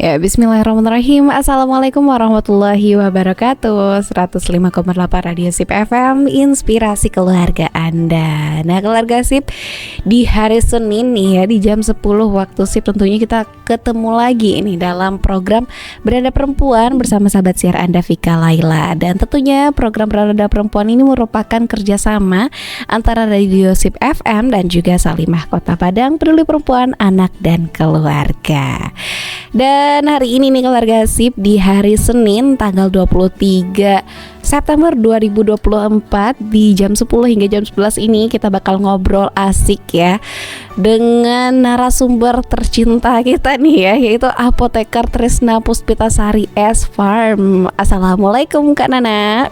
Ya, bismillahirrahmanirrahim. Assalamualaikum warahmatullahi wabarakatuh. 105,8 Radio Sip FM, inspirasi keluarga Anda. Nah, keluarga Sip, di hari Senin nih ya, di jam 10 waktu Sip, tentunya kita ketemu lagi ini dalam program Beranda Perempuan bersama sahabat siar Anda Vika Laila. Dan tentunya program Beranda Perempuan ini merupakan kerjasama antara Radio Sip FM dan juga Salimah Kota Padang, Peduli Perempuan, Anak dan Keluarga. Dan hari ini nih keluarga Sip, di hari Senin tanggal 23 September 2024 di jam 10 hingga jam 11 ini kita bakal ngobrol asik ya dengan narasumber tercinta kita nih ya, yaitu Apoteker Trisna Puspitasari S Farm. Assalamualaikum Kak Nana.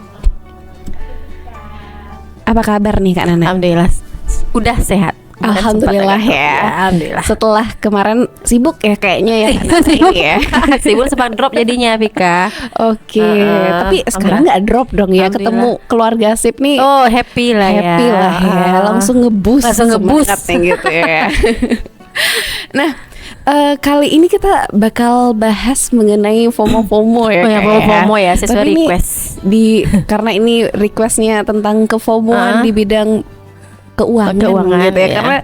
Apa kabar nih Kak Nana? Alhamdulillah udah sehat. Alhamdulillah ya. Alhamdulillah. Setelah kemarin sibuk ya kayaknya ya. Sibuk ya. Sibuk sempat drop jadinya Vika. Oke. Tapi sekarang nggak drop dong ya, ketemu keluarga Sip nih. Oh happy lah ya. Happy lah ya. Langsung ngebus semangatnya gitu ya. Nah, kali ini kita bakal bahas mengenai FOMO ya. Oh ya, FOMO ya, sesuai request. Karena ini requestnya tentang kefomoan di bidang keuangan gitu ya. Karena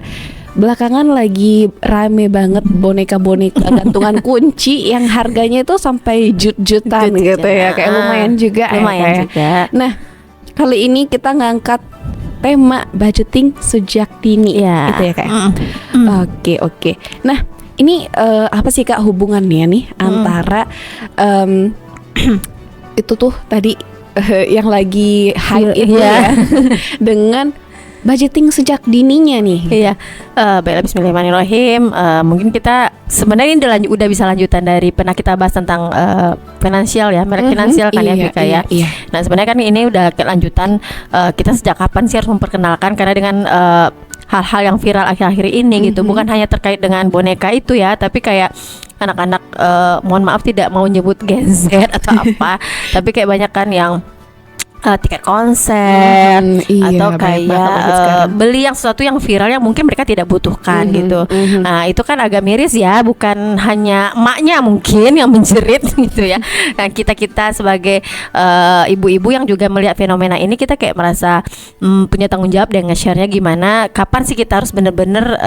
belakangan lagi rame banget boneka-boneka gantungan kunci yang harganya itu sampai jut-jutan gitu ya. Kayak lumayan juga. Juga. Nah, kali ini kita ngangkat tema budgeting sejak dini gitu ya Kak. Oke. Nah, ini apa sih Kak hubungannya nih antara itu tuh tadi yang lagi hype itu ya dengan budgeting sejak dininya nih. Iya. Baiklah, bismillahirrahmanirrahim. Mungkin kita sebenarnya ini udah bisa lanjutan dari pernah kita bahas tentang finansial ya, merek finansial kan ya Vika ya. Nah, sebenarnya kan ini udah lanjutan kita sejak kapan sih harus memperkenalkan, karena dengan hal-hal yang viral akhir-akhir ini gitu, bukan hanya terkait dengan boneka itu ya, tapi kayak anak-anak mohon maaf tidak mau nyebut Gen Z atau apa, tapi kayak banyak kan yang tiket konser atau kayak beli yang sesuatu yang viral yang mungkin mereka tidak butuhkan gitu. Nah itu kan agak miris ya, bukan hanya emaknya mungkin yang menjerit gitu ya. Nah kita sebagai ibu-ibu yang juga melihat fenomena ini, kita kayak merasa punya tanggung jawab dan nge-share-nya gimana, kapan sih kita harus benar-benar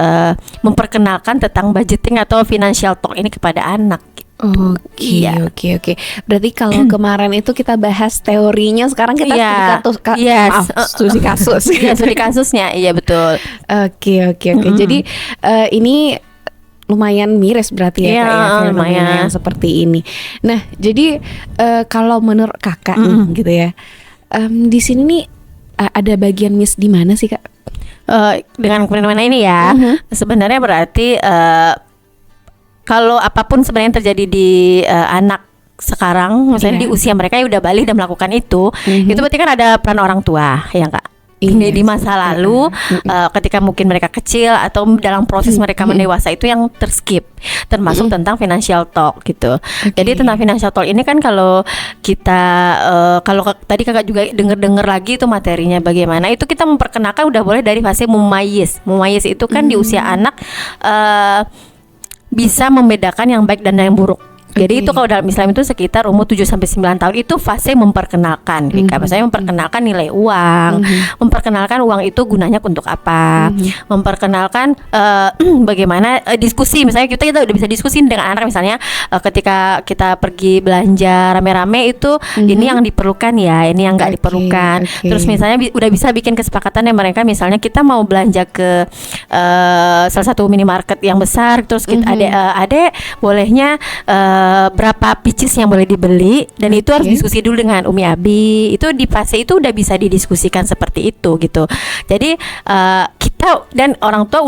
memperkenalkan tentang budgeting atau financial talk ini kepada anak. Oke. Berarti kalau kemarin itu kita bahas teorinya, sekarang kita studi kasus. Studi kasusnya, iya betul. Oke. Jadi ini lumayan miris berarti ya Kak ya, fenomena yang seperti ini. Nah, jadi kalau menurut Kakak nih gitu ya, di sini nih ada bagian miss di mana sih Kak? Dengan fenomena ini ya, sebenarnya berarti kalau apapun sebenarnya yang terjadi di anak sekarang, misalnya di usia mereka yang udah balik dan melakukan itu berarti kan ada peran orang tua, ya Kak. Di masa lalu ketika mungkin mereka kecil atau dalam proses mereka mendewasa itu yang terskip, termasuk tentang financial talk gitu. Jadi tentang financial talk ini kan kalau kita kalau tadi Kakak juga denger lagi itu materinya bagaimana, itu kita memperkenalkan udah boleh dari fase mumayyiz. Mumayyiz itu kan di usia anak bisa membedakan yang baik dan yang buruk. Jadi itu kalau dalam Islam itu sekitar umur 7-9 tahun itu fase memperkenalkan. Misalnya memperkenalkan nilai uang, memperkenalkan uang itu gunanya untuk apa, memperkenalkan bagaimana diskusi. Misalnya kita udah bisa diskusi dengan anak, misalnya ketika kita pergi belanja rame-rame itu ini yang diperlukan ya, ini yang nggak diperlukan. Terus misalnya udah bisa bikin kesepakatan yang mereka, misalnya kita mau belanja ke salah satu minimarket yang besar, terus kita adek bolehnya berapa pieces yang boleh dibeli, dan itu harus diskusi dulu dengan Umi Abi. Itu di fase itu udah bisa didiskusikan seperti itu gitu. Jadi kita dan orang tua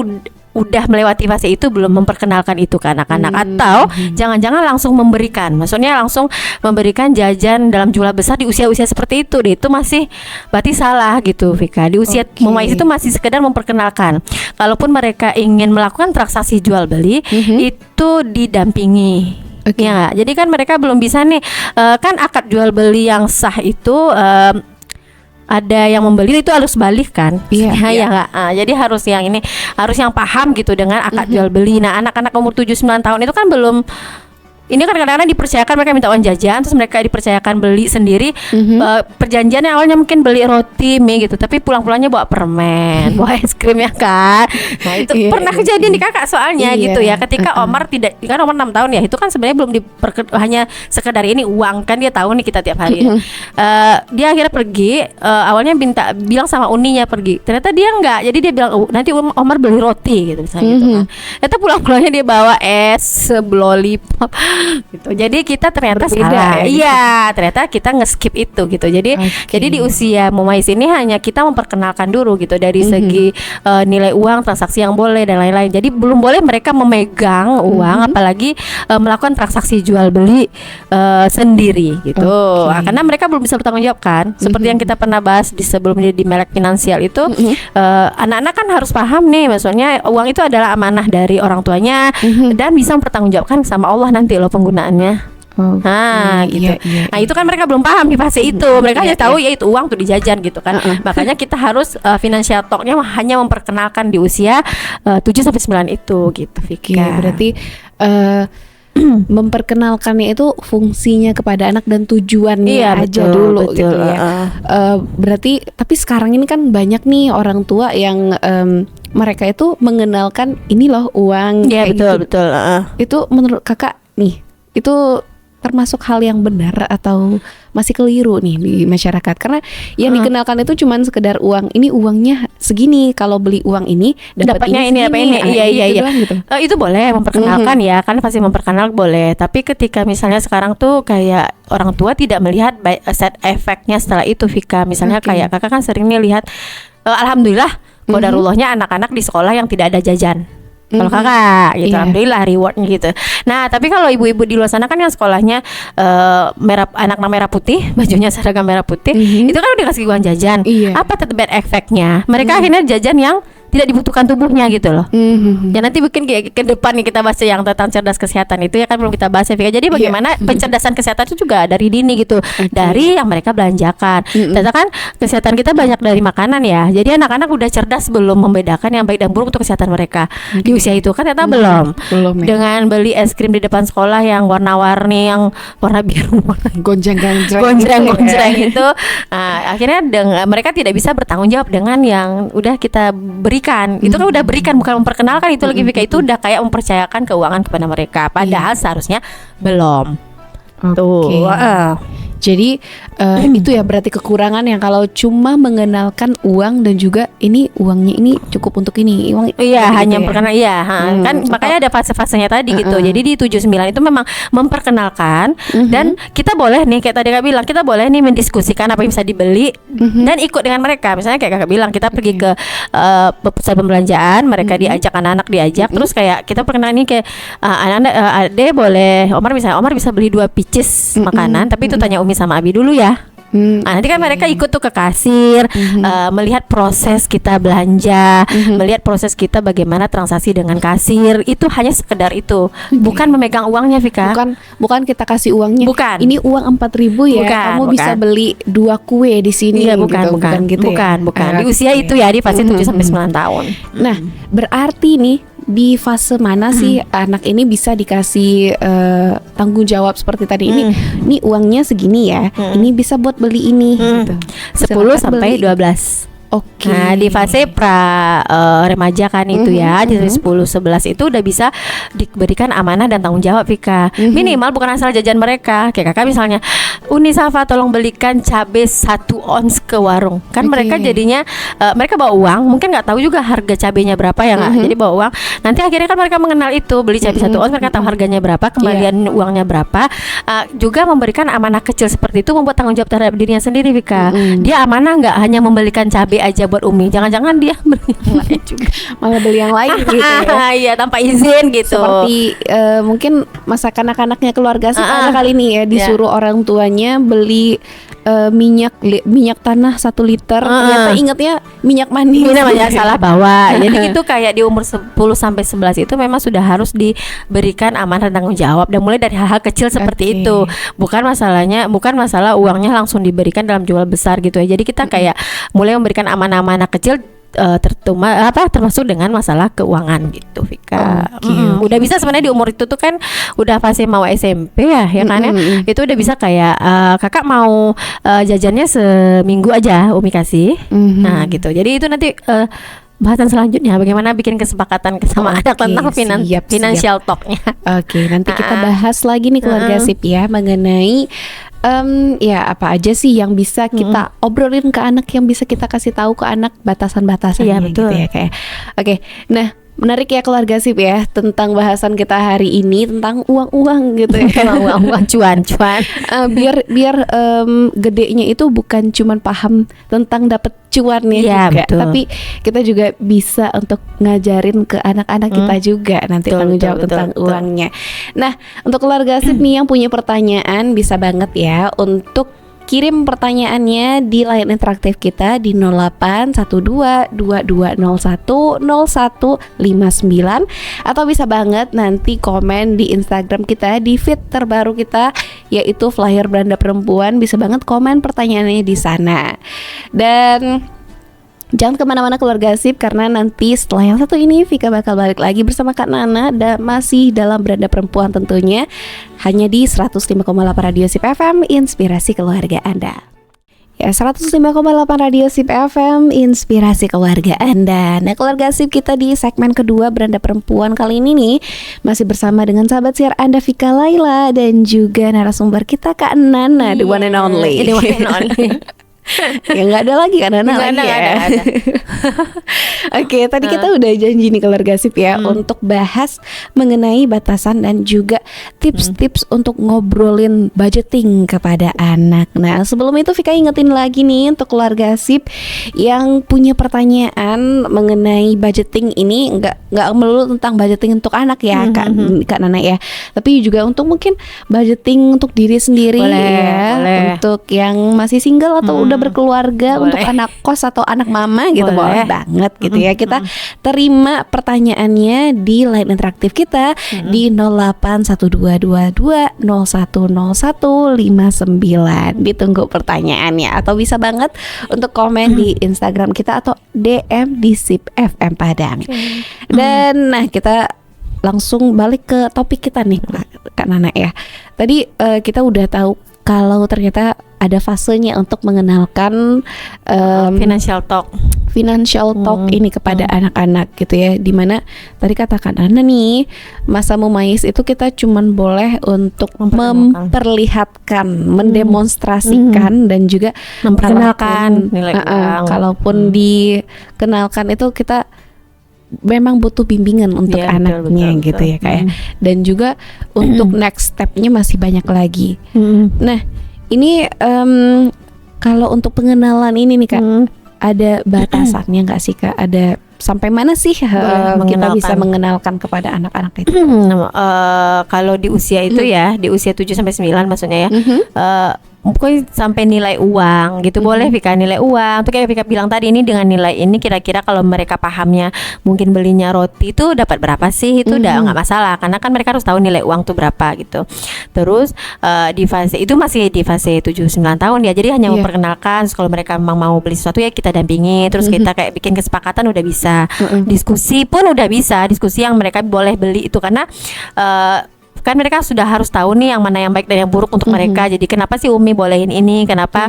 udah melewati fase itu belum memperkenalkan itu ke anak-anak, atau jangan-jangan langsung memberikan, maksudnya langsung memberikan jajan dalam jumlah besar di usia-usia seperti itu deh, itu masih berarti salah gitu Vika. Di usia mumayyiz itu masih sekedar memperkenalkan. Kalaupun mereka ingin melakukan transaksi jual beli, itu didampingi. Ya, jadi kan mereka belum bisa nih, kan akad jual beli yang sah itu ada yang membeli itu harus balik kan, jadi harus yang ini, harus yang paham gitu dengan akad jual beli. Nah, anak-anak umur 7-9 tahun itu kan belum ini kan kadang-kadang dipercayakan mereka minta uang jajan, terus mereka dipercayakan beli sendiri. Perjanjiannya awalnya mungkin beli roti mie gitu, tapi pulang-pulangnya bawa permen, bawa es krim ya kan. Nah itu pernah kejadian di kakak soalnya gitu ya. Ketika Omar tidak, kan Omar 6 tahun ya, itu kan sebenarnya belum hanya sekedar ini uang, kan dia tahu nih kita tiap hari. Dia akhirnya pergi, awalnya bilang sama uninya pergi, ternyata dia enggak. Jadi dia bilang nanti Omar beli roti gitu misalnya gitu kan. Ternyata pulang-pulangnya dia bawa es lollipop gitu. Jadi kita ternyata Berbeda salah. ya, Iya, ternyata kita nge-skip itu gitu. Jadi di usia Mumais ini hanya kita memperkenalkan dulu gitu dari segi nilai uang, transaksi yang boleh dan lain-lain. Jadi belum boleh mereka memegang uang, apalagi melakukan transaksi jual beli sendiri gitu. Karena mereka belum bisa bertanggung jawab kan. Seperti yang kita pernah bahas di sebelumnya di Melek Finansial itu, anak-anak kan harus paham nih, maksudnya uang itu adalah amanah dari orang tuanya dan bisa mempertanggungjawabkan sama Allah nanti loh penggunaannya. Gitu. Nah itu kan mereka belum paham di fase itu. Mereka hanya tahu ya itu uang tuh dijajan gitu kan. Makanya kita harus financial talknya hanya memperkenalkan di usia 7-9 itu gitu, Vika. Berarti memperkenalkannya itu fungsinya kepada anak dan tujuannya aja dulu gitu ya. Berarti tapi sekarang ini kan banyak nih orang tua yang mereka itu mengenalkan ini loh uang. Iya betul. Itu menurut kakak nih, itu termasuk hal yang benar atau masih keliru nih di masyarakat? Karena yang dikenalkan itu cuman sekedar uang. Ini uangnya segini, kalau beli uang ini dapatnya ini. Iya. Gitu. Itu boleh memperkenalkan ya, kan pasti memperkenal boleh. Tapi ketika misalnya sekarang tuh kayak orang tua tidak melihat set efeknya setelah itu, Vika. Misalnya kayak kakak kan sering nih lihat, alhamdulillah qadarullahnya anak-anak di sekolah yang tidak ada jajan. Kalau kakak gitu, alhamdulillah rewardnya gitu. Nah tapi kalau ibu-ibu di luar sana kan yang sekolahnya anak merah putih, bajunya seragam merah putih, itu kan udah kasih uang jajan. Apa tetap bad efeknya? Mereka akhirnya jajan yang tidak dibutuhkan tubuhnya gitu loh. Ya nanti mungkin kayak ke depan nih kita bahas yang tentang cerdas kesehatan itu ya kan belum kita bahas ya Vika. Jadi bagaimana pencerdasan kesehatan itu juga dari dini gitu, dari yang mereka belanjakan. Ternyata kan kesehatan kita banyak dari makanan ya. Jadi anak-anak udah cerdas belum membedakan yang baik dan buruk untuk kesehatan mereka di usia itu kan ternyata belum ya. Dengan beli es krim di depan sekolah yang warna-warni, yang warna biru, gonjreng itu, akhirnya mereka tidak bisa bertanggung jawab dengan yang udah kita berikan. Itu kan udah berikan, bukan memperkenalkan itu lagi Vika. Itu udah kayak mempercayakan keuangan kepada mereka, padahal seharusnya belum. Jadi itu ya berarti kekurangan yang kalau cuma mengenalkan uang dan juga ini uangnya ini cukup untuk ini uang. Iya gitu hanya memperkenalkan kan makanya ada fase-fasenya tadi gitu. Jadi di 79 itu memang memperkenalkan dan kita boleh nih kayak tadi Kak bilang, kita boleh nih mendiskusikan apa yang bisa dibeli dan ikut dengan mereka. Misalnya kayak Kakak bilang kita pergi ke pusat pembelanjaan, mereka diajak, anak-anak diajak, terus kayak kita perkenalan nih kayak anak-anak Ade boleh, Omar bisa beli 2 pieces makanan, tapi itu tanya Umi sama Abi dulu ya. Nanti kan mereka ikut tuh ke kasir, melihat proses kita belanja, melihat proses kita bagaimana transaksi dengan kasir. Itu hanya sekedar itu, bukan memegang uangnya Vika. Bukan kita kasih uangnya. Bukan. Ini uang 4.000 ya. Kamu bisa beli 2 kue di sini. Iya, bukan gitu ya? Bukan. Di usia itu ya, di fase 7-9 tahun. Nah, berarti nih di fase mana sih anak ini bisa dikasih tanggung jawab seperti tadi, ini uangnya segini ya, ini bisa buat beli ini gitu. 10 sampai 12. Oke. Nah di fase remaja kan itu ya, di 10-11 itu udah bisa diberikan amanah dan tanggung jawab Vika. Minimal bukan asal jajan mereka. Kayak kakak misalnya, Uni Safa tolong belikan cabai 1 ons ke warung. Kan mereka jadinya mereka bawa uang, mungkin nggak tahu juga harga cabainya berapa ya nggak. Jadi bawa uang. Nanti akhirnya kan mereka mengenal itu, beli cabai 1 ons, mereka tahu harganya berapa, kembalian uangnya berapa. Juga memberikan amanah kecil seperti itu membuat tanggung jawab terhadap dirinya sendiri Vika. Dia amanah nggak hanya membelikan cabai aja buat Umi, jangan-jangan dia beli yang lain juga, malah beli yang lain gitu ya. Iya tanpa izin gitu. Seperti mungkin masa kanak-kanaknya keluarga sih kali ini ya disuruh orang tuanya beli minyak tanah 1 liter, ternyata ingetnya minyak manis. Salah bawa. Jadi itu kayak di umur 10-11 itu memang sudah harus diberikan amanah dan tanggung jawab, dan mulai dari hal-hal kecil seperti itu. Bukan masalah uangnya langsung diberikan dalam jumlah besar gitu ya. Jadi kita kayak mulai memberikan amanah-amanah kecil termasuk dengan masalah keuangan gitu, Vika. Oke. Udah bisa sebenarnya di umur itu tuh kan udah fase mau SMP ya kan ya. Itu udah bisa kayak kakak mau jajannya seminggu aja Umi kasih. Nah gitu. Jadi itu nanti bahasan selanjutnya bagaimana bikin kesepakatan sama anak tentang financial talknya. Oke, nanti kita bahas lagi nih keluarga sip ya mengenai ya apa aja sih yang bisa kita obrolin ke anak, yang bisa kita kasih tahu ke anak batasan-batasannya. Iya, betul. Gitu ya kayak. Oke, nah menarik ya keluarga sip ya tentang bahasan kita hari ini tentang uang-uang gitu ya. uang cuan. Biar gedenya itu bukan cuman paham tentang dapat cuannya ya, juga, betul. tapi kita juga bisa untuk ngajarin ke anak-anak kita juga nanti tanggung jawab tentang uangnya. Nah, untuk keluarga sip nih yang punya pertanyaan bisa banget ya untuk kirim pertanyaannya di line interaktif kita di 081222010159 atau bisa banget nanti komen di Instagram kita di feed terbaru kita yaitu Flyer Beranda Perempuan, bisa banget komen pertanyaannya di sana. Dan jangan kemana-mana keluarga sip karena nanti setelah yang satu ini Vika bakal balik lagi bersama Kak Nana dan masih dalam Beranda Perempuan tentunya hanya di 105,8 Radio Sip FM Inspirasi Keluarga Anda. Ya 105,8 Radio Sip FM Inspirasi Keluarga Anda. Nah keluarga sip kita di segmen kedua Beranda Perempuan kali ini nih masih bersama dengan sahabat siar Anda Vika Laila dan juga narasumber kita Kak Nana, the one and only. The one and only. Ya nggak ada lagi kan Nana lagi ya. Oke, tadi kita udah janji nih keluarga sip ya untuk bahas mengenai batasan dan juga tips-tips untuk ngobrolin budgeting kepada anak. Nah sebelum itu Vika ingetin lagi nih untuk keluarga sip yang punya pertanyaan mengenai budgeting ini, nggak melulu tentang budgeting untuk anak ya Kak Nana ya, tapi juga untuk mungkin budgeting untuk diri sendiri boleh. Untuk yang masih single atau udah berkeluarga, boleh. Untuk anak kos atau anak mama gitu boleh banget gitu ya. Kita terima pertanyaannya di line interaktif kita di 081222010159. Ditunggu pertanyaannya atau bisa banget untuk komen di Instagram kita atau DM di Sip FM Padang. Dan nah kita langsung balik ke topik kita nih Kak Nana ya. Tadi kita udah tahu kalau ternyata ada fasenya untuk mengenalkan financial talk ini kepada anak-anak gitu ya. Dimana tadi katakan Nana nih masa mumayis itu kita cuman boleh untuk memperlihatkan, mendemonstrasikan dan juga memperkenalkan nilai uang. Kalaupun dikenalkan itu kita memang butuh bimbingan untuk anaknya betul, gitu ya kayak. Dan juga untuk next stepnya masih banyak lagi. Nah ini kalau untuk pengenalan ini nih Kak, ada batasannya nggak sih Kak? Ada sampai mana sih kita bisa mengenalkan kepada anak-anak itu? Kalau di usia itu ya, di usia 7-9 maksudnya ya, pokoknya sampai nilai uang gitu boleh Vika, nilai uang tuh kayak Vika bilang tadi, ini dengan nilai ini kira-kira kalau mereka pahamnya mungkin belinya roti itu dapat berapa sih, itu udah nggak masalah karena kan mereka harus tahu nilai uang tuh berapa gitu. Terus di fase itu masih di fase 7-9 tahun ya, jadi hanya memperkenalkan. Kalau mereka memang mau beli sesuatu ya kita dampingi, terus kita kayak bikin kesepakatan udah bisa, diskusi pun udah bisa, diskusi yang mereka boleh beli itu karena kan mereka sudah harus tahu nih yang mana yang baik dan yang buruk untuk mereka. Jadi kenapa sih Umi bolehin ini, kenapa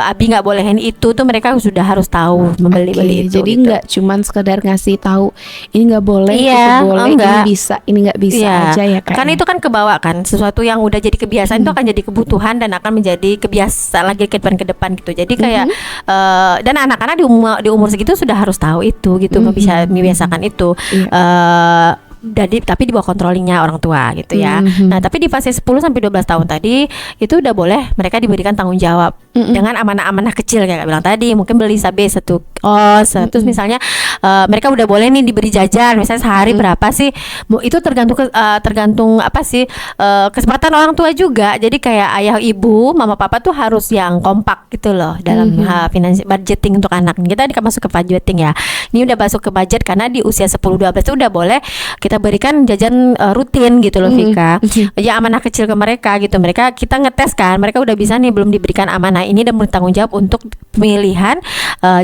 Abi nggak bolehin itu, tuh mereka sudah harus tahu membeli-beli itu. Jadi nggak cuman sekedar ngasih tahu ini nggak boleh, itu boleh, ini bisa, ini nggak bisa aja ya Kak. Kan itu kan kebawa kan, sesuatu yang udah jadi kebiasaan itu akan jadi kebutuhan dan akan menjadi kebiasaan lagi ke depan gitu. Jadi kayak dan anak-anak di umur segitu sudah harus tahu itu gitu, bisa membiasakan itu. Tapi di bawah controllingnya orang tua gitu ya. Nah tapi di fase 10-12 tahun tadi itu udah boleh mereka diberikan tanggung jawab dengan amanah-amanah kecil kayak bilang tadi. Mungkin beli sabe satu kos, terus misalnya mereka udah boleh nih diberi jajan misalnya sehari berapa sih, itu tergantung apa sih kesempatan orang tua juga. Jadi kayak ayah ibu mama papa tuh harus yang kompak gitu loh dalam budgeting untuk anak. Kita masuk ke budgeting ya, ini udah masuk ke budget karena di usia 10-12 itu udah boleh kita berikan jajan rutin gitu loh Vika. Ya amanah kecil ke mereka gitu. Kita ngetes kan, mereka udah bisa nih belum diberikan amanah Nah ini dan bertanggung jawab untuk pemilihan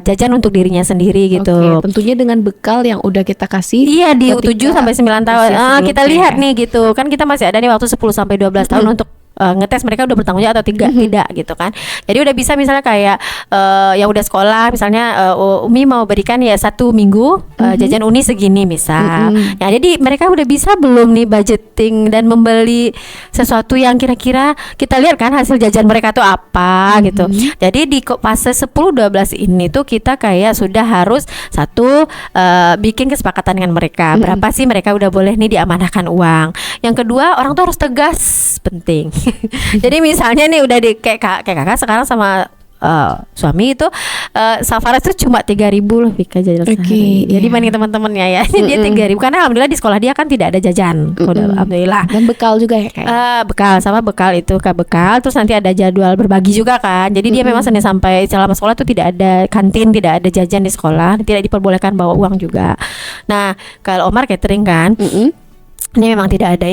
jajan untuk dirinya sendiri gitu. Oke, tentunya dengan bekal yang udah kita kasih. Iya di ketika 7 sampai 9 tahun. usia Kita sebelumnya lihat ya. nih gitu. Kan kita masih ada nih waktu 10 sampai 12 tahun untuk ngetes mereka udah bertanggung jawab atau tidak gitu kan. Jadi udah bisa misalnya kayak yang udah sekolah misalnya Umi mau berikan ya 1 minggu jajan Uni segini misal. Ya jadi mereka udah bisa belum nih budgeting dan membeli sesuatu yang kira-kira kita lihat kan hasil jajan mereka tuh apa gitu. Jadi di fase 10-12 ini tuh kita kayak sudah harus satu bikin kesepakatan dengan mereka. Berapa sih mereka udah boleh nih diamanahkan uang. Yang kedua orang tuh harus tegas, penting. Jadi misalnya nih udah di kayak kakak sekarang sama suami itu Safaras itu cuma 3.000 loh Vika jajan sehari. Jadi banding teman-temannya ya dia 3.000 karena alhamdulillah di sekolah dia kan tidak ada jajan. Alhamdulillah. Dan bekal juga ya kayak. Bekal itu bekal terus nanti ada jadwal berbagi juga kan. Jadi dia memang Senin sampai selama sekolah tuh tidak ada kantin, tidak ada jajan di sekolah, tidak diperbolehkan bawa uang juga. Nah, kalau Omar catering kan. Ini memang tidak ada.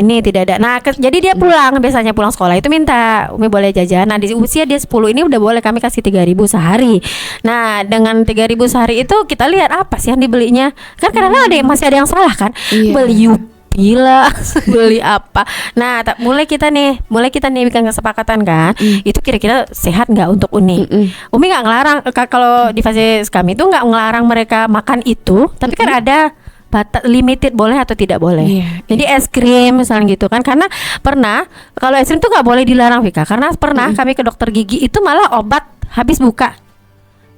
Nah, jadi dia biasanya pulang sekolah itu minta Umi boleh jajan. Nah, di usia dia 10 ini udah boleh kami kasih 3.000 sehari. Nah, dengan 3.000 sehari itu kita lihat apa sih yang dibelinya. Kan kadang-kadang masih ada yang salah kan. Beli gila beli apa. Nah mulai kita nih bikin kesepakatan kan. Itu kira-kira sehat nggak untuk Uni. Umi nggak ngelarang. Kalau di fase kami itu nggak ngelarang mereka makan itu, tapi kan ada limited boleh atau tidak boleh. Jadi es krim misalnya gitu kan. Karena pernah kalau es krim tuh nggak boleh dilarang Vika. Karena pernah kami ke dokter gigi itu malah obat habis buka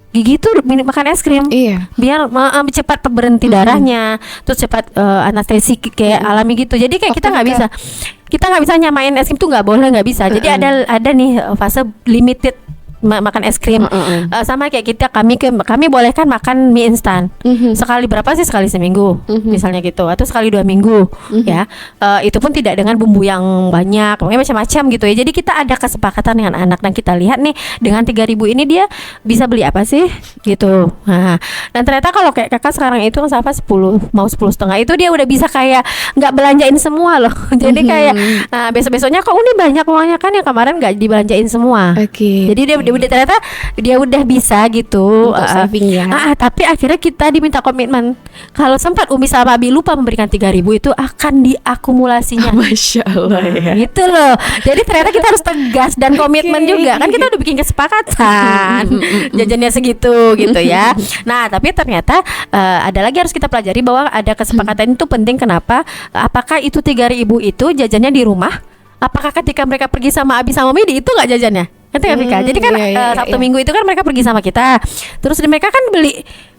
gigi tuh makan es krim. Biar cepat berhenti darahnya, terus cepat anestesi kayak alami gitu. Jadi kayak kita nggak bisa nyamain es krim tuh nggak boleh, nggak bisa. Jadi ada nih fase limited makan es krim. Sama kayak kami bolehkan makan mie instan. Sekali berapa sih? Sekali seminggu misalnya gitu, atau sekali 2 minggu ya. Itu pun tidak dengan bumbu yang banyak, pokoknya macam-macam gitu ya. Jadi kita ada kesepakatan dengan anak dan kita lihat nih dengan 3.000 ini dia bisa beli apa sih gitu. Nah, dan ternyata kalau kayak kakak sekarang itu Safa 10 mau 10,5 itu dia udah bisa kayak nggak belanjain semua loh. Jadi kayak besok-besoknya kok ini banyak uangnya kan yang kemarin nggak dibelanjain semua. Jadi dia ternyata dia udah bisa gitu untuk saving ya. Tapi akhirnya kita diminta komitmen kalau sempat Umi sama Abi lupa memberikan 3.000 itu akan diakumulasinya. Masya Allah ya. Gitu loh. Jadi ternyata kita harus tegas dan komitmen juga kan, kita udah bikin kesepakatan jajannya segitu gitu ya. Nah tapi ternyata ada lagi harus kita pelajari bahwa ada kesepakatan itu penting. Kenapa? Apakah itu 3.000 itu jajannya di rumah? Apakah ketika mereka pergi sama Abi sama Umi itu nggak jajannya? Ngerti gak Vika? Jadi kan Sabtu Minggu itu kan mereka pergi sama kita. Terus mereka kan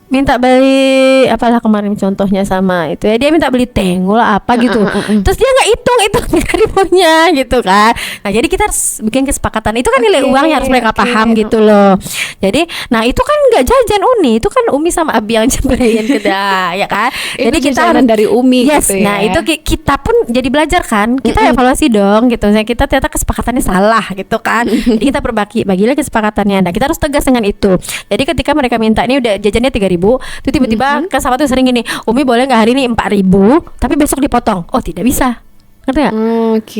minta beli apalah kemarin contohnya sama itu ya, dia minta beli tenggol apa gitu. Terus dia nggak hitung itu 3.000-nya gitu kan. Nah jadi kita harus bikin kesepakatan. Itu kan nilai uangnya harus mereka paham gitu loh. Jadi nah itu kan nggak jajan Uni, itu kan Umi sama Abi yang beliin kedai ya kan. Jadi kita harus dari Umi gitu ya. Nah itu kita pun jadi belajar kan. Kita evaluasi dong gitu. Nah, kita ternyata kesepakatannya salah gitu kan. Jadi kita bagilah kesepakatannya. Nah kita harus tegas dengan itu. Jadi ketika mereka minta ini udah jajannya 3.000, itu tiba-tiba ke Safa tuh sering gini, Umi boleh nggak hari ini 4.000 tapi besok dipotong? Oh tidak bisa, ngerti nggak?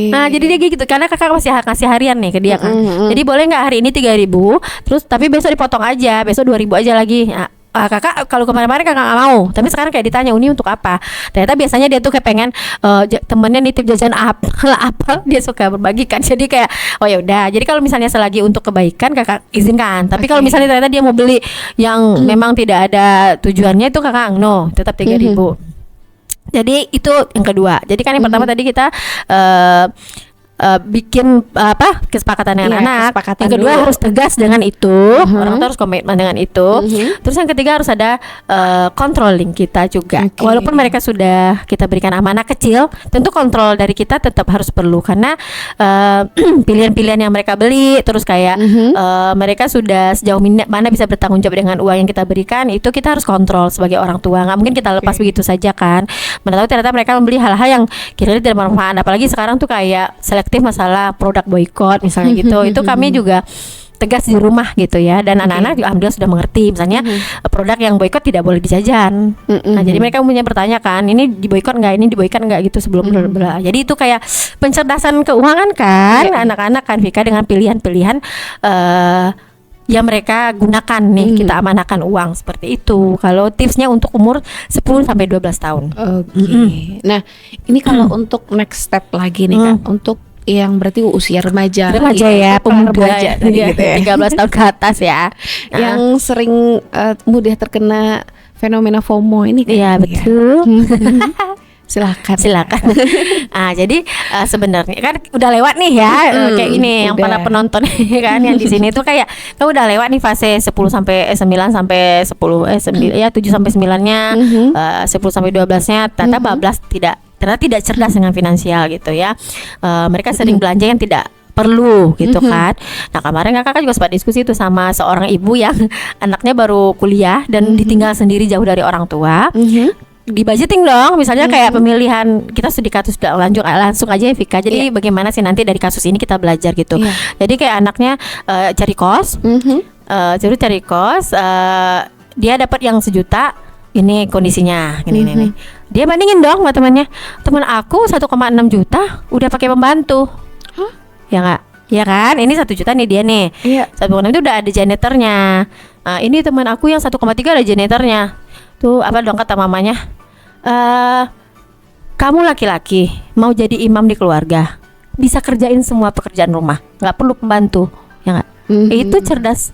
Nah jadi dia gitu karena kakak masih kasih harian nih ke dia kan. Jadi boleh nggak hari ini 3.000 terus tapi besok dipotong aja, besok 2.000 aja lagi. Nah, kakak kalau kemarin-kemarin kakak nggak mau, tapi sekarang kayak ditanya Uni untuk apa? Ternyata biasanya dia tuh kayak pengen temennya nitip jajan apa dia suka berbagi kan. Jadi kayak oh ya udah. Jadi kalau misalnya selagi untuk kebaikan kakak izinkan. Tapi kalau misalnya ternyata dia mau beli yang memang tidak ada tujuannya itu kakak no, tetap 3.000. Jadi itu yang kedua. Jadi kan yang pertama tadi kita bikin kesepakatan dengan anak. Yang kedua harus tegas dengan itu. Orang tuh harus komitmen dengan itu. Terus yang ketiga harus ada controlling kita juga. Walaupun mereka sudah kita berikan amanah kecil, tentu kontrol dari kita tetap harus perlu karena pilihan-pilihan yang mereka beli, terus kayak mereka sudah sejauh mana bisa bertanggung jawab dengan uang yang kita berikan, itu kita harus kontrol sebagai orang tua. Nggak mungkin kita lepas begitu saja kan. Mana tahu ternyata mereka membeli hal-hal yang kira-kira tidak bermanfaat. Apalagi sekarang tuh kayak masalah produk boykot misalnya gitu. Itu kami juga tegas di rumah gitu ya. Dan anak-anak juga alhamdulillah sudah mengerti. Misalnya produk yang boykot tidak boleh dijajan. Nah jadi mereka punya pertanyaan kan, ini diboykot nggak, ini diboykot nggak gitu sebelum jadi itu kayak pencerdasan keuangan kan anak-anak kan Vika dengan pilihan-pilihan yang mereka gunakan nih, kita amanahkan uang seperti itu. Kalau tipsnya untuk umur 10 sampai 12 tahun. Oke. Nah, ini kalau untuk next step lagi nih Kak, untuk yang berarti usia remaja ya, pemuda remaja tadi gitu ya. 13 tahun ke atas ya. Yang sering mudah terkena fenomena FOMO ini kan. Iya, betul. Silakan. Jadi sebenarnya kan udah lewat nih ya, kayak ini yang para penonton kan yang di sini tuh kayak kan udah lewat nih fase 10 sampai 9 sampai 10 ya 7 sampai 9-nya, 10 sampai 12-nya ternyata bablas ternyata tidak cerdas dengan finansial gitu ya. Mereka sering belanja yang tidak perlu gitu kan. Nah kemarin kakak juga sempat diskusi tuh sama seorang ibu yang anaknya baru kuliah dan ditinggal sendiri jauh dari orang tua. Di budgeting dong, misalnya kayak pemilihan kita studi kasus langsung aja ya Vika. Jadi bagaimana sih nanti dari kasus ini kita belajar gitu. Jadi kayak anaknya cari kos, dia dapat yang 1 juta. Ini kondisinya, ini. Dia bandingin dong sama temannya. Teman aku 1,6 juta udah pakai pembantu. Ya nggak? Ya kan? Ini 1 juta nih dia nih. 1,6 itu udah ada janitornya. Ini teman aku yang 1,3 ada janitornya. Tuh apa dong kata mamanya? Kamu laki-laki mau jadi imam di keluarga, bisa kerjain semua pekerjaan rumah, nggak perlu pembantu, ya nggak? Itu cerdas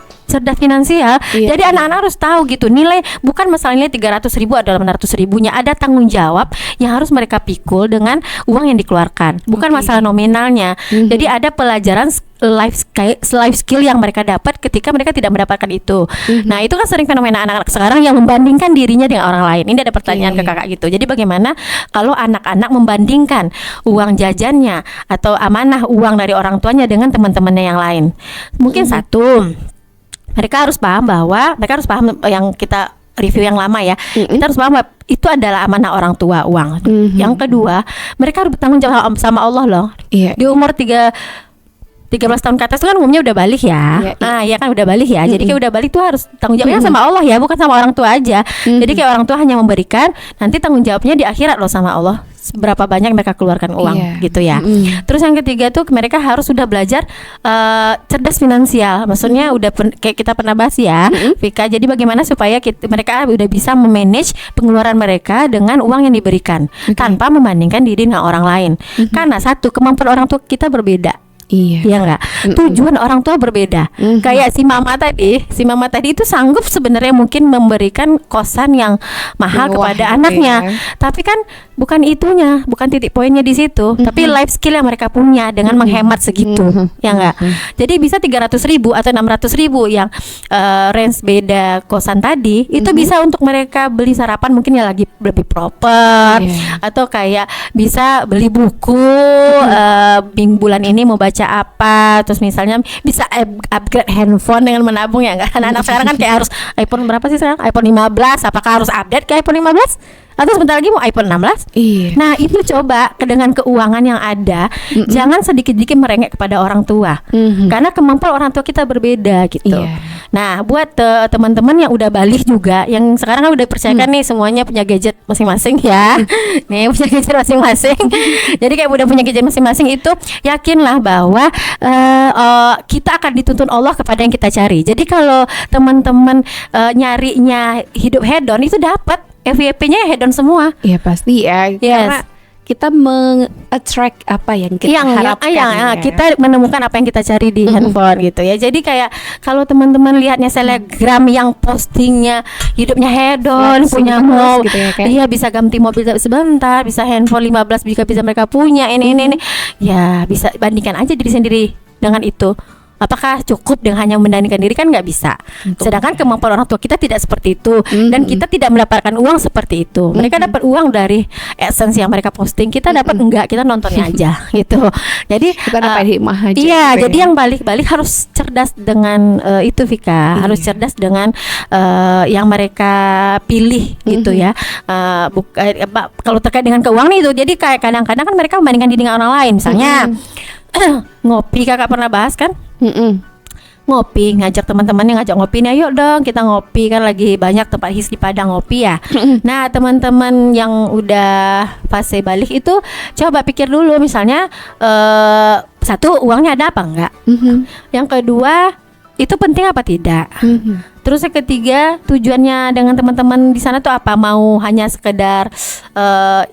finansial. Jadi anak-anak harus tahu gitu, nilai bukan masalahnya 300.000 atau 800.000-nya, ada tanggung jawab yang harus mereka pikul dengan uang yang dikeluarkan, bukan masalah nominalnya. Jadi ada pelajaran life skill yang mereka dapat ketika mereka tidak mendapatkan itu. Nah itu kan sering fenomena anak-anak sekarang yang membandingkan dirinya dengan orang lain. Ini ada pertanyaan ke kakak gitu. Jadi bagaimana kalau anak-anak membandingkan uang jajannya atau amanah uang dari orang tuanya dengan teman-temannya yang lain? Mungkin satu, mereka harus paham yang kita review yang lama ya. Kita harus paham bahwa itu adalah amanah orang tua uang. Yang kedua, mereka harus bertanggung jawab sama Allah loh. Di umur 13 tahun ke atas itu kan umumnya udah balik ya. Ya kan udah balik ya. Jadi kayak udah balik tuh harus tanggung jawabnya sama Allah ya, bukan sama orang tua aja. Jadi kayak orang tua hanya memberikan, nanti tanggung jawabnya di akhirat loh sama Allah. Berapa banyak mereka keluarkan uang gitu ya. Terus yang ketiga tuh mereka harus sudah belajar cerdas finansial. Maksudnya udah kayak kita pernah bahas ya, Vika. Jadi bagaimana supaya mereka udah bisa memanage pengeluaran mereka dengan uang yang diberikan tanpa membandingkan diri dengan orang lain. Karena satu, kemampuan orang tua kita berbeda. Iya enggak? Tujuan orang tua berbeda. Kayak si mama tadi itu sanggup sebenarnya mungkin memberikan kosan yang mahal kepada anaknya. Tapi kan bukan itunya, bukan titik poinnya di situ, tapi life skill yang mereka punya dengan menghemat segitu. Ya enggak? Jadi bisa 300.000 atau 600.000 yang range beda kosan tadi, itu bisa untuk mereka beli sarapan mungkin ya lagi lebih proper, atau kayak bisa beli buku bulan ini mau baca apa, terus misalnya bisa upgrade handphone dengan menabung ya enggak? Anak-anak sekarang kan kayak harus iPhone berapa sih sekarang? iPhone 15, apakah harus update ke iPhone 15? Atau sebentar lagi mau iPhone 16? Nah itu coba dengan keuangan yang ada, jangan sedikit-sedikit merengek kepada orang tua, karena kemampuan orang tua kita berbeda gitu. Nah buat teman-teman yang udah balik juga, yang sekarang kan udah percayakan nih semuanya punya gadget masing-masing ya. Nih punya gadget masing-masing. Jadi kayak udah punya gadget masing-masing, itu yakinlah bahwa kita akan dituntun Allah kepada yang kita cari. Jadi kalau teman-teman nyarinya hidup hedon, itu dapat FYP-nya hedon semua. Iya pasti ya. Karena kita meng-attract apa yang kita harapkan. Kita menemukan apa yang kita cari di handphone gitu ya. Jadi kayak kalau teman-teman lihatnya selebgram yang postingnya hidupnya hedon, punya mobil gitu ya, bisa ganti mobil sebentar, bisa handphone 15 juga bisa mereka punya, ini. Ya bisa bandingkan aja diri sendiri dengan itu. Apakah cukup dengan hanya membandingkan diri? Kan nggak bisa. Sedangkan kemampuan orang tua kita tidak seperti itu, dan kita tidak mendapatkan uang seperti itu. Mereka dapat uang dari essence yang mereka posting, kita dapat enggak, kita nontonnya aja gitu. Jadi kita dapat hikmah aja. Iya, jadi yang balik-balik harus cerdas dengan itu Vika, harus cerdas dengan yang mereka pilih gitu ya. Kalau terkait dengan keuangan itu, jadi kayak kadang-kadang kan mereka membandingkan diri dengan orang lain, misalnya ngopi, kakak pernah bahas kan? Ngopi, ngajak teman-temannya, ngajak ngopi nih, ayo dong kita ngopi, kan lagi banyak tempat hits di Padang ngopi ya. Nah teman-teman yang udah fase balik itu coba pikir dulu, misalnya satu, uangnya ada apa enggak? Yang kedua, itu penting apa tidak. Mhm. Terus yang ketiga, tujuannya dengan teman-teman di sana tuh apa? Mau hanya sekedar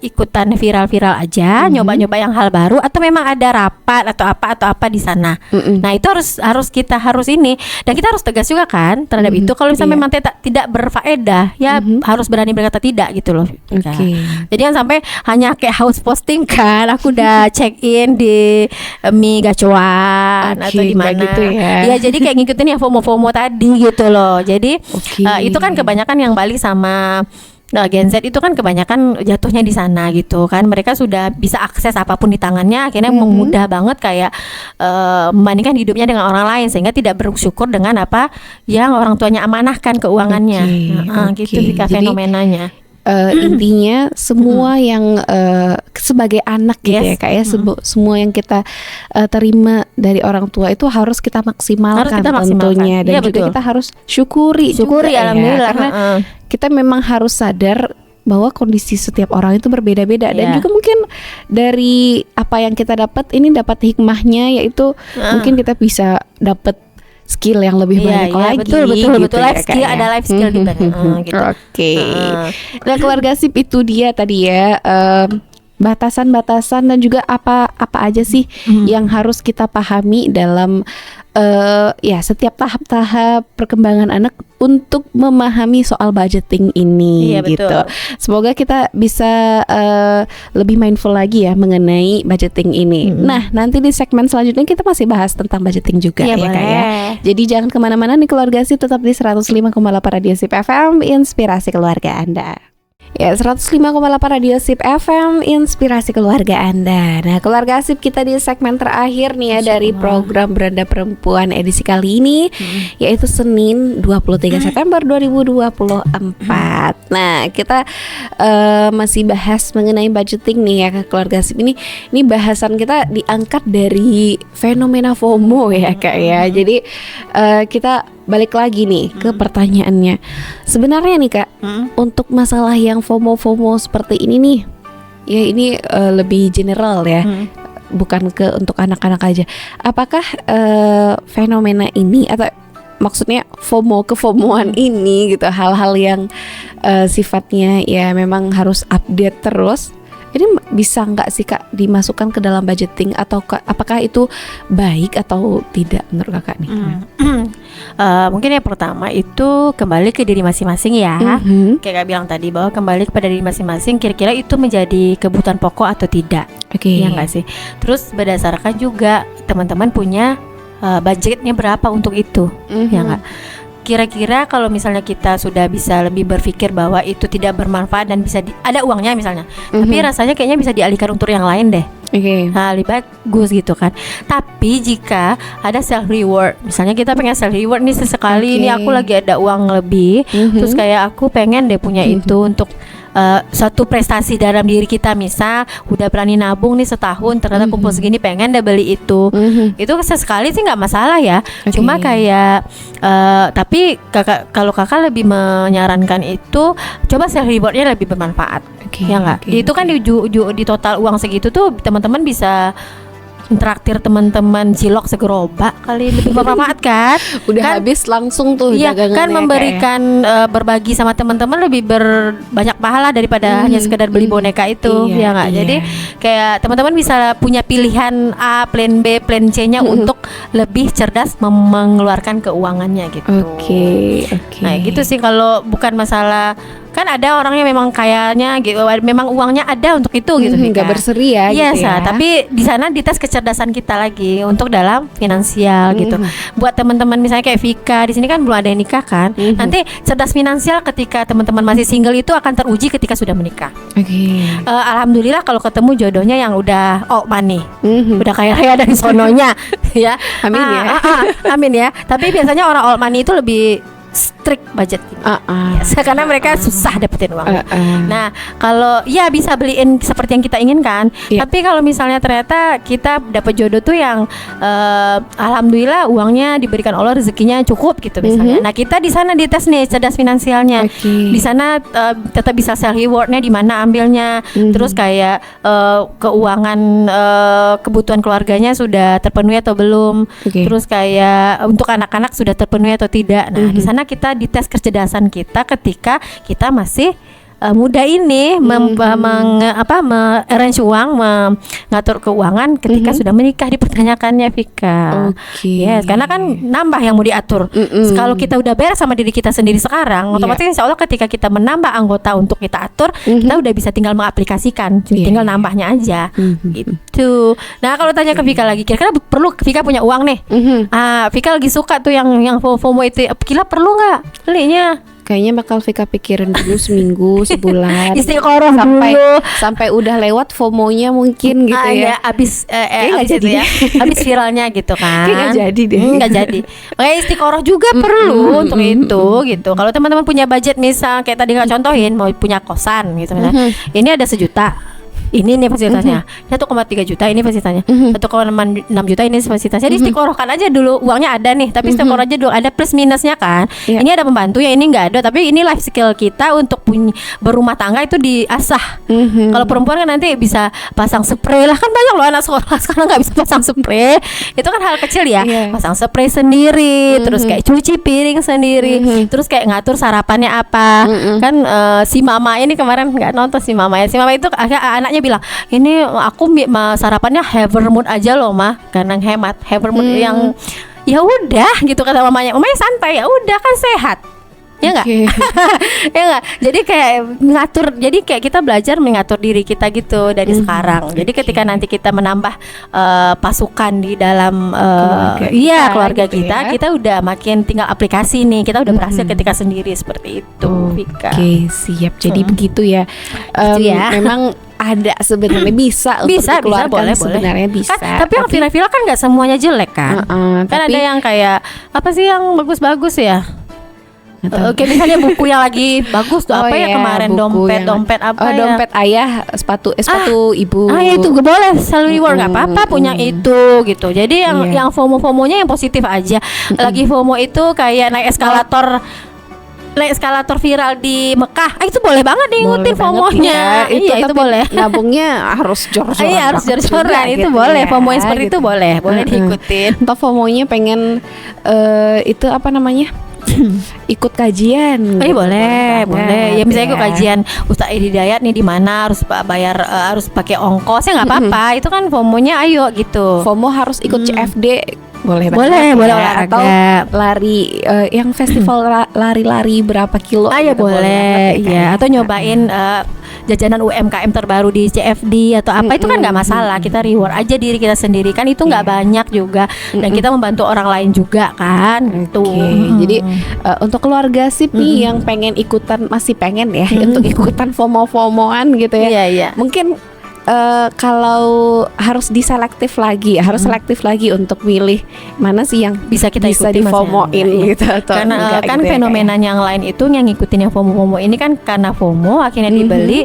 ikutan viral-viral aja, nyoba-nyoba yang hal baru, atau memang ada rapat atau apa di sana. Nah, itu harus kita ini, dan kita harus tegas juga kan terhadap itu. Kalau misalnya Iya. memang tidak berfaedah, ya harus berani berkata tidak gitu loh. Oke. Jadi kan sampai hanya kayak house posting kan, aku udah check in di Mi Gacuan Oke, atau di nggak mana. gitu ya. Ya, jadi kayak ngikutin yang FOMO tadi gitu loh. Jadi Oke. itu kan kebanyakan yang balik sama Gen Z itu kan kebanyakan jatuhnya di sana gitu kan. Mereka sudah bisa akses apapun di tangannya, akhirnya memudah banget kayak membandingkan hidupnya dengan orang lain, sehingga tidak bersyukur dengan apa yang orang tuanya amanahkan keuangannya. Oke, Gitu sih Kak, jadi fenomenanya. Intinya semua yang sebagai anak gitu ya Yes. Kak ya, semua yang kita terima dari orang tua itu harus kita maksimalkan, Harus kita maksimalkan. tentunya, dan Iya, juga betul. kita harus syukuri juga ya, Alhamdulillah. karena kita memang harus sadar bahwa kondisi setiap orang itu berbeda-beda, dan Iya. juga mungkin dari apa yang kita dapat ini dapat hikmahnya, yaitu mungkin kita bisa dapat skill yang lebih banyak lagi. betul gitu ya, life skill, Kak, ya. ada life skill di sana gitu. Oke. Nah, keluarga sip itu dia tadi ya, batasan-batasan dan juga apa aja sih yang harus kita pahami dalam ya setiap tahap-tahap perkembangan anak untuk memahami soal budgeting ini. Iya, betul. gitu. Semoga kita bisa lebih mindful lagi ya mengenai budgeting ini. Nah, nanti di segmen selanjutnya kita masih bahas tentang budgeting juga Iya, ya Kak ya. boleh. Jadi jangan kemana-mana nih keluarga sip, tetap di 105,8 Radio Sip FM, inspirasi keluarga Anda. Ya, 105,8 Radio Sip FM, inspirasi keluarga Anda. Nah, keluarga Sip, kita di segmen terakhir nih ya dari program Beranda Perempuan edisi kali ini, yaitu Senin 23 September 2024. Nah, kita masih bahas mengenai budgeting nih ya keluarga Sip. Ini bahasan kita diangkat dari fenomena FOMO ya Kak ya. Jadi kita balik lagi nih ke pertanyaannya. Sebenarnya nih Kak, untuk masalah yang FOMO seperti ini nih, ya ini lebih general ya, bukan untuk anak-anak aja. Apakah fenomena ini, atau maksudnya FOMO-an ini gitu, hal-hal yang sifatnya ya memang harus update terus, ini bisa nggak sih Kak dimasukkan ke dalam budgeting, atau apakah itu baik atau tidak menurut Kakak nih? Mungkin yang pertama itu kembali ke diri masing-masing ya. Kayak Kak bilang tadi, bahwa kembali kepada diri masing-masing, kira-kira itu menjadi kebutuhan pokok atau tidak. Oke. Ya nggak sih. Terus berdasarkan juga teman-teman punya budgetnya berapa untuk itu, ya nggak. Kira-kira kalau misalnya kita sudah bisa lebih berpikir bahwa itu tidak bermanfaat dan bisa ada uangnya misalnya, tapi rasanya kayaknya bisa dialihkan untuk yang lain deh. Oke. Nah, lebih bagus gitu kan. Tapi jika ada self reward, misalnya kita pengen self reward nih sesekali, ini aku lagi ada uang lebih, terus kayak aku pengen deh punya itu untuk suatu prestasi dalam diri kita. Misal udah berani nabung nih setahun, ternyata kumpul segini, pengen deh beli itu. Itu sesekali sih nggak masalah ya. Cuma kayak tapi kalau kakak lebih menyarankan itu coba self rewardnya lebih bermanfaat. Ya nggak? Itu kan di total uang segitu tuh teman-teman bisa traktir teman-teman cilok segerobak kali, lebih bermanfaat kan? Udah Kan- habis langsung tuh Iya dagangannya, kan, Kak, memberikan berbagi sama teman-teman lebih banyak pahala daripada hanya sekedar beli boneka itu. Iya, Ya nggak? iya. Jadi kayak teman-teman bisa punya pilihan A, plan B, plan C-nya untuk lebih cerdas mengeluarkan keuangannya gitu. Oke. Nah gitu sih, kalau bukan masalah, kan ada orangnya memang kayaknya gitu, memang uangnya ada untuk itu gitu. Nggak Vika. berseri ya, Iya, gitu ya. tapi di sana dites kecerdasan kita lagi untuk dalam finansial gitu. Buat teman-teman misalnya kayak Vika di sini kan belum ada yang nikah kan. Nanti cerdas finansial ketika teman-teman masih single itu akan teruji ketika sudah menikah. Oke. Alhamdulillah kalau ketemu jodohnya yang udah money, udah kaya raya dari sononya, ya. Amin ya. Amin ya. Tapi biasanya orang old money itu lebih strict budget Yes, karena mereka susah dapetin uang. Nah, kalau ya bisa beliin seperti yang kita inginkan, tapi kalau misalnya ternyata kita dapat jodoh tuh yang alhamdulillah uangnya diberikan Allah, rezekinya cukup gitu misalnya. Nah, kita di sana dites nih cerdas finansialnya. Di sana tetap bisa self rewardnya di mana ambilnya. Terus kayak keuangan kebutuhan keluarganya sudah terpenuhi atau belum. Terus kayak untuk anak-anak sudah terpenuhi atau tidak. Nah, di sana kita dites kecerdasan kita ketika kita masih muda ini arrange uang, mengatur keuangan ketika sudah menikah, dipertanyakannya Vika. Yes, karena kan nambah yang mau diatur. Kalau kita udah beres sama diri kita sendiri sekarang, otomatis insya Allah ketika kita menambah anggota untuk kita atur, kita udah bisa tinggal mengaplikasikan, tinggal nambahnya aja. Gitu. Nah, kalau tanya ke Vika lagi, kira-kira perlu Vika punya uang nih? Vika lagi suka tuh yang FOMO itu, kira perlu nggak belinya? Kayaknya bakal Vika pikirin dulu seminggu, sebulan. Istiqoroh sampai udah lewat FOMO-nya mungkin gitu ya. Abis jadi ya. Abis viralnya gitu kan. Nggak jadi deh. Nggak jadi. Makanya istiqoroh juga perlu untuk itu gitu. Kalau teman-teman punya budget misal kayak tadi nggak contohin mau punya kosan gitu misalnya. Ini ada 1 juta. Ini nih fasilitasnya 1,3 juta ini fasilitasnya 1,6 juta ini fasilitasnya. Jadi istiqorohkan aja dulu, uangnya ada nih tapi istiqoroh aja dulu, ada plus minusnya kan. Ini ada pembantu ya, ini nggak ada, tapi ini life skill kita untuk punya berumah tangga itu diasah. Kalau perempuan kan nanti bisa pasang spray lah, kan banyak loh anak sekolah sekarang nggak bisa pasang spray. Itu kan hal kecil ya, pasang spray sendiri, terus kayak cuci piring sendiri, terus kayak ngatur sarapannya apa. Kan si mama ini kemarin nggak nonton si mama ya, si mama itu anaknya bilang, ini aku sarapannya Havermood aja loh mah, karena hemat Havermood yang ya udah gitu kata mamanya santai, ya udah kan sehat. Ya enggak? Ya enggak? Jadi kayak ngatur, jadi kayak kita belajar mengatur diri kita gitu dari sekarang. Jadi ketika nanti kita menambah pasukan di dalam keluarga gitu kita, kita udah makin tinggal aplikasi nih. Kita udah berhasil ketika sendiri seperti itu, Vika. Siap. Jadi begitu ya. Memang ada sebenarnya bisa boleh sebenarnya bisa. Tapi yang viral-viral kan nggak semuanya jelek kan. Kan ada yang kayak apa sih yang bagus-bagus ya. Oke, misalnya buku yang lagi bagus tuh kemarin dompet apa ya? Dompet ayah, sepatu ibu. Ya itu boleh selalu reward, nggak apa-apa punya itu gitu. Jadi yang FOMO-FOMOnya yang positif aja. Lagi FOMO itu kayak naik eskalator viral di Mekah. Itu boleh banget diikuti FOMO-nya. Itu boleh. Nabungnya harus jor-joran. Harus jor-joran. Itu gitu boleh. Ya, FOMO yang seperti itu boleh diikutin. Atau FOMO-nya pengen itu apa namanya? Ikut kajian. Boleh. Ya misalnya ikut kajian Ustaz Hidayat nih di mana harus bayar harus pakai ongkos ya nggak apa-apa. Itu kan FOMO-nya ayo gitu. FOMO harus ikut CFD. Boleh olahraga atau lari yang festival lari-lari berapa kilo boleh ya, atau nyobain jajanan UMKM terbaru di CFD atau apa, itu kan nggak masalah. Kita reward aja diri kita sendiri kan, itu nggak banyak juga dan kita membantu orang lain juga kan. Jadi untuk keluarga sip nih yang pengen ikutan, masih pengen ya untuk ikutan FOMO-FOMOan gitu ya. Mungkin kalau harus diselektif lagi, harus selektif lagi untuk milih mana sih yang bisa kita ikuti, di FOMO-in gitu. Karena kan gitu fenomena yang lain itu yang ngikutin yang FOMO ini kan karena FOMO akhirnya dibeli,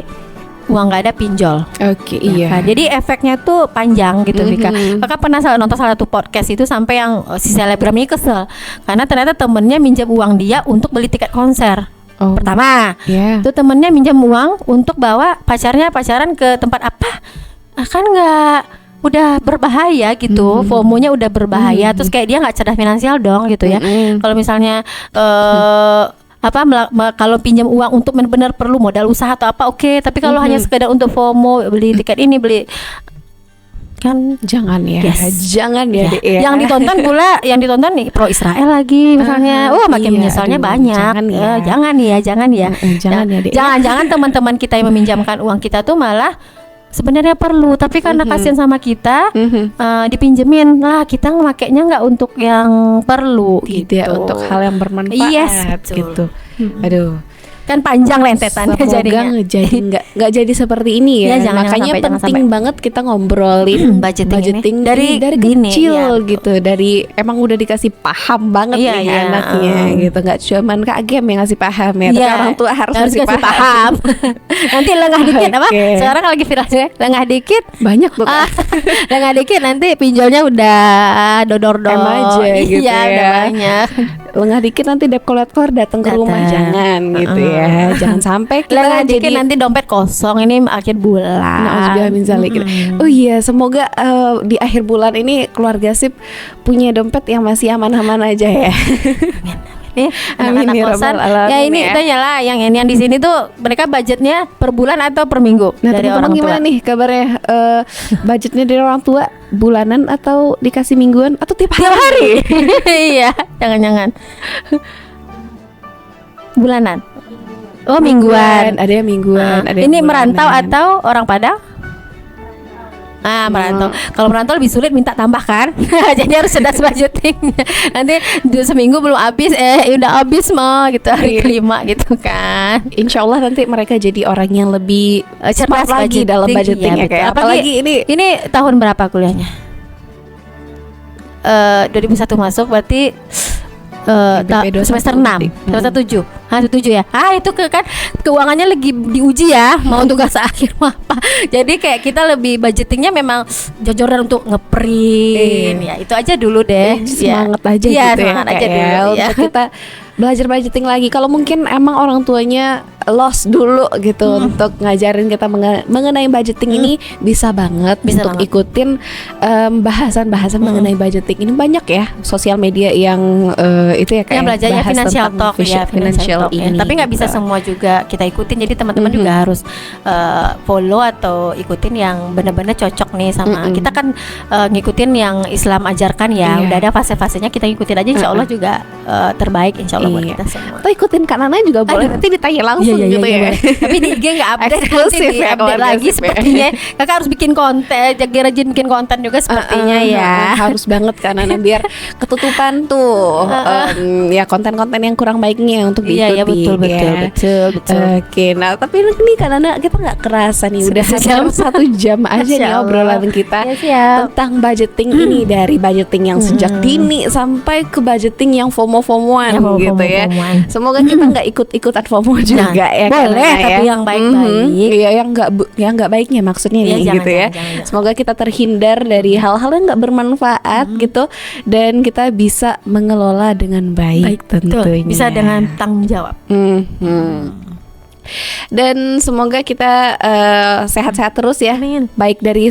uang nggak ada pinjol. Kan? Jadi efeknya tuh panjang gitu, Vika. Kakak pernah nonton salah satu podcast itu sampai yang si selebgram ini kesel karena ternyata temennya minjam uang dia untuk beli tiket konser. Pertama, itu temennya minjam uang untuk bawa pacaran ke tempat apa? Kan nggak, udah berbahaya gitu. FOMO-nya udah berbahaya. Terus kayak dia nggak cerdas finansial dong gitu ya. Kalau misalnya kalau pinjam uang untuk benar-benar perlu modal usaha atau apa, oke. Tapi kalau hanya sekedar untuk FOMO, beli tiket ini, beli kan jangan ya. Jangan ya. Yang ditonton nih pro Israel lagi misalnya. Makin menyesalnya banyak. Jangan teman-teman kita yang meminjamkan uang kita tuh malah sebenarnya perlu, tapi karena kasihan sama kita dipinjemin lah, kita makainya nggak untuk yang perlu gitu. Untuk hal yang bermanfaat gitu. Aduh. Kan panjang rentetannya Semoga jadinya. nggak jadi seperti ini ya. Ya, jangan Makanya sampai, jangan penting banget kita ngobrolin budgeting ini. dari dini, kecil iya, betul. gitu. Dari emang udah dikasih paham banget Iya, nih iya, anaknya gitu. Nggak cuman Kak Agam yang ngasih paham ya, tapi Iya, orang tua harus kasih ngasih paham. Nanti lengah dikit apa? Oke. Sekarang lagi viralnya lengah dikit. Banyak tuh Kak. Lengah dikit nanti pinjolnya udah dodor-dor. M aja gitu Iya, udah ya. banyak. Lengah dikit nanti debt collector datang ke rumah, jangan gitu ya. Jangan sampai kita Lengah dikit jadi nanti dompet kosong ini akhir bulan. Nauzubillah min dzalik. Oh iya, semoga di akhir bulan ini keluarga Sip punya dompet yang masih aman-aman aja ya. Nih, Amin anak-anak ya kosan. Rabbal Alamin Ya ini ya. tanya lah yang di sini tuh mereka budgetnya per bulan atau per minggu Nah, dari teman-teman orang tua. gimana nih kabarnya? Budgetnya dari orang tua bulanan atau dikasih mingguan atau tiap hari? Iya, jangan-jangan. Bulanan. Oh, mingguan. Ada yang mingguan, ada yang Ini merantau bulanan. atau orang Padang? Merantau. Kalau merantau lebih sulit minta tambah kan. Jadi harus cerdas budgeting. Nanti seminggu belum habis, udah habis mah gitu hari kelima gitu kan. Insya Allah nanti mereka jadi orang yang lebih Cerdas smart lagi dalam budgeting ya, betul. kayak apalagi ini tahun berapa kuliahnya? 2001 masuk berarti BP 21 semester 6 semester 7 ya. Itu kan keuangannya lagi diuji ya, mau tugas akhir mau apa. Jadi kayak kita lebih budgetingnya memang jor-joran untuk ngeprint. Ya itu aja dulu deh. semangat aja Iya, gitu semangat ya, aja Kak, dulu ya. untuk kita belajar budgeting lagi. Kalau mungkin emang orang tuanya lost dulu gitu untuk ngajarin kita mengenai budgeting ini, bisa banget Bisa untuk banget. ikutin bahasan-bahasan mengenai budgeting. Ini banyak ya sosial media yang itu ya kayak Yang belajarnya financial talk ya, financial talk, ya. ini. Tapi nggak bisa gitu. semua juga kita ikutin. Jadi teman-teman juga harus follow atau ikutin yang benar-benar cocok nih sama kita kan ngikutin yang Islam ajarkan ya. Iya. Udah ada fase-fasenya, kita ngikutin aja. Insya Allah juga terbaik. Insya Allah buat Iya. kita semua. Atau ikutin Kak Nana juga boleh, nanti ditanya langsung gitu ya. boleh. Tapi di IG nggak update, Eksklusif nanti ya, di-update keluarga lagi Sip ya. sepertinya. Kakak harus bikin konten, jaga rajin bikin konten juga sepertinya ya. Harus banget kan Nana, biar ketutupan tuh ya konten-konten yang kurang baiknya untuk diikuti. Iya, betul. Oke, nah tapi ini kan Nana, kita nggak kerasa nih udah hampir 1 jam aja nih Masya Allah. obrolan kita Ya, siap. tentang budgeting ini, dari budgeting yang sejak dini sampai ke budgeting yang FOMO-FOMOan Ya, FOMO, gitu ya. FOMO-an. Semoga kita nggak ikut-ikutan FOMO juga ya. boleh, Nana, tapi ya. yang baik-baik. Iya, yang nggak baiknya maksudnya Iya, nih jangan, gitu ya. jangan. Semoga kita terhindar dari hal-hal yang nggak bermanfaat gitu, dan kita bisa mengelola dengan baik Betul. tentunya. Bisa dengan tanggung jawab. Dan semoga kita sehat-sehat terus ya, baik dari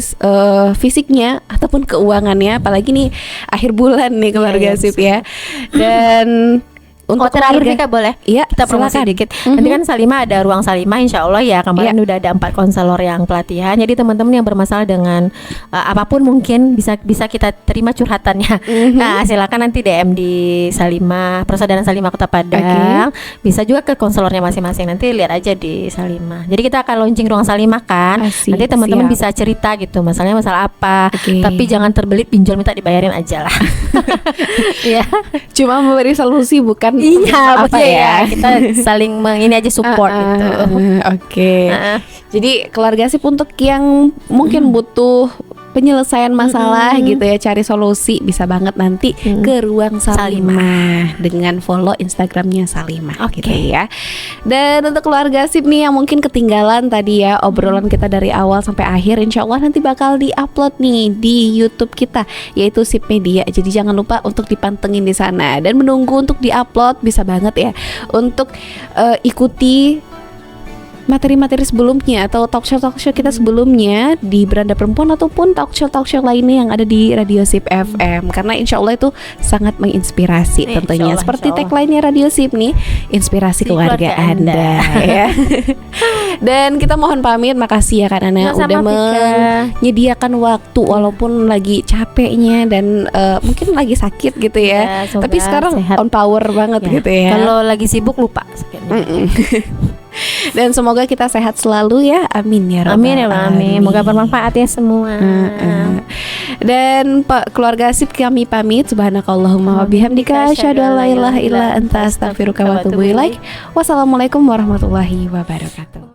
fisiknya ataupun keuangannya, apalagi nih akhir bulan nih keluarga Iya, Sip ya. Dan untuk terakhir keluarga- nih Kak, boleh? Iya, Kita promosi silakan. dikit. Nanti kan Salima ada ruang Salima, insya Allah ya. Kemarin Iya. udah ada 4 konselor yang pelatihan. Jadi teman-teman yang bermasalah dengan apapun mungkin bisa kita terima curhatannya. Nah, silakan nanti DM di Salima, Persaudaraan Salima Kota Padang. Bisa juga ke konselornya masing-masing. Nanti lihat aja di Salima. Jadi kita akan launching ruang Salima kan. Asik, Nanti teman-teman siap. bisa cerita gitu, masalahnya masalah apa. Oke. Tapi jangan terbelit pinjol, minta dibayarin aja lah. Iya. Cuma memberi solusi bukan Iya, apa betul ya. Kita saling ini aja support gitu. Oke. Heeh. Jadi keluarga Sip untuk yang mungkin butuh penyelesaian masalah gitu ya, cari solusi, bisa banget nanti ke ruang Salima dengan follow Instagramnya Salima Oke. gitu ya. Dan untuk keluarga Sip nih yang mungkin ketinggalan tadi ya obrolan kita dari awal sampai akhir, insya Allah nanti bakal diupload nih di YouTube kita, yaitu Sip Media. Jadi jangan lupa untuk dipantengin di sana dan menunggu untuk diupload, bisa banget ya untuk ikuti materi-materi sebelumnya atau talk show kita sebelumnya di Beranda Perempuan ataupun talk show lainnya yang ada di Radio Sip FM, karena insya Allah itu sangat menginspirasi tentunya. Insya Allah, Seperti insya Allah. tagline-nya Radio Sip nih, inspirasi Di keluarga keluarga Anda ya. Dan kita mohon pamit, makasih ya Kak Nana Sama-sama, udah Vika. menyediakan waktu walaupun lagi capeknya dan mungkin lagi sakit gitu ya. Ya, semoga Tapi sekarang sehat. on power banget Ya. gitu ya. Kalau lagi sibuk lupa sakitnya. Dan semoga kita sehat selalu ya. Amin ya rabbal Amin ya Allah, amin. Moga bermanfaat ya semua. Dan Pak keluarga Sip kami pamit. Subhanakallahumma wa bihamdika asyhadu an la ilaha illa anta astaghfiruka wa atubu ilaik. Wassalamualaikum warahmatullahi wabarakatuh.